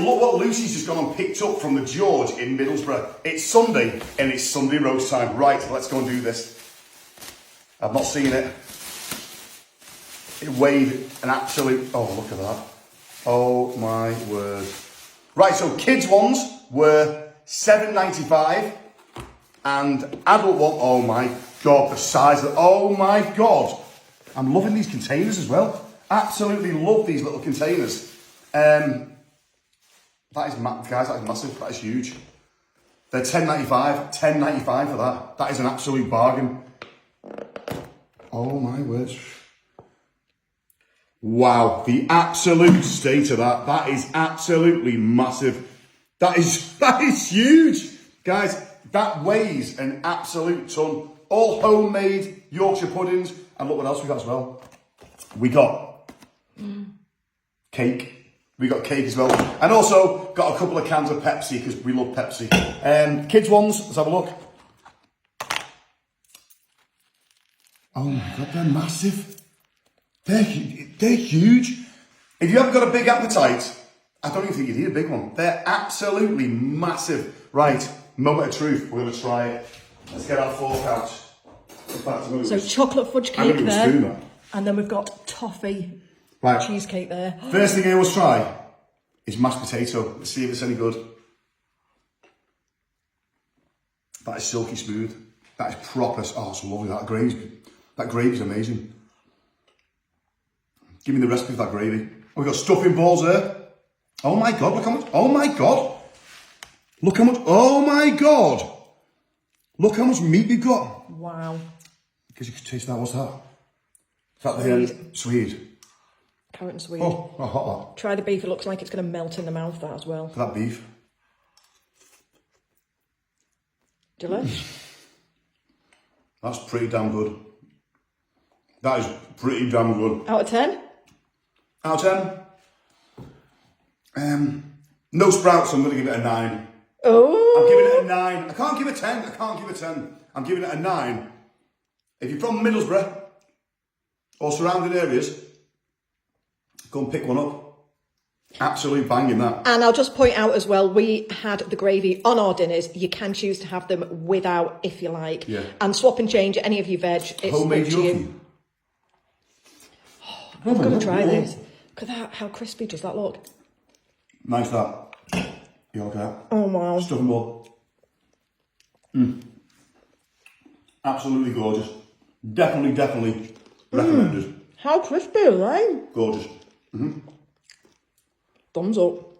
look what Lucy's just gone and picked up from the George in Middlesbrough. It's Sunday, and it's Sunday roast time. Right, let's go and do this. I've not seen it. It weighed an absolute... Oh, look at that. Oh, my word. Right, so kids' ones were $7.95. And adult one, oh my God, the size of... Oh, my God. I'm loving these containers as well. Absolutely love these little containers. That is, guys, that is massive. That is huge. They're $10.95. $10.95 for that. That is an absolute bargain. Oh my word. Wow, the absolute state of that. That is absolutely massive. That is huge. Guys, that weighs an absolute ton. All homemade Yorkshire puddings. And look what else we got as well. We got cake. We got cake as well. And also got a couple of cans of Pepsi because we love Pepsi. Kids ones, let's have a look. Oh my God, they're massive. They're huge. If you haven't got a big appetite, I don't even think you need a big one. They're absolutely massive. Right, moment of truth. We're going to try it. Let's get our fork out. So chocolate fudge cake there. And then we've got toffee cheesecake there. First thing I always try is mashed potato. Let's see if it's any good. That is silky smooth. That is proper. Oh, it's lovely. That gravy's amazing. Give me the recipe for that gravy. Oh, we've got stuffing balls there. Oh my God, look how much. Oh my God. Look how much. Oh my God. Look how much meat we've got. Wow. Because you can taste that. What's that? Is that the Swede? Carrot and Swede. Oh, how hot that. Try the beef. It looks like it's going to melt in the mouth, that as well. For that beef. Delish. That's pretty damn good. That is pretty damn good. Out of 10? Out of 10? No sprouts, so I'm going to give it a 9. Oh! I'm giving it a 9. I can't give it a 10. I can't give it a 10. I'm giving it a 9. If you're from Middlesbrough or surrounding areas, go and pick one up. Absolute banging that. And I'll just point out as well, we had the gravy on our dinners. You can choose to have them without, if you like. Yeah. And swap and change any of your veg. It's homemade up to Yorkie. you. I'm going to try this. Look at that. How crispy does that look? Nice that. You like that? Oh, wow. Stuffing ball. Absolutely gorgeous. Definitely recommended. How crispy are they? Gorgeous. Thumbs up.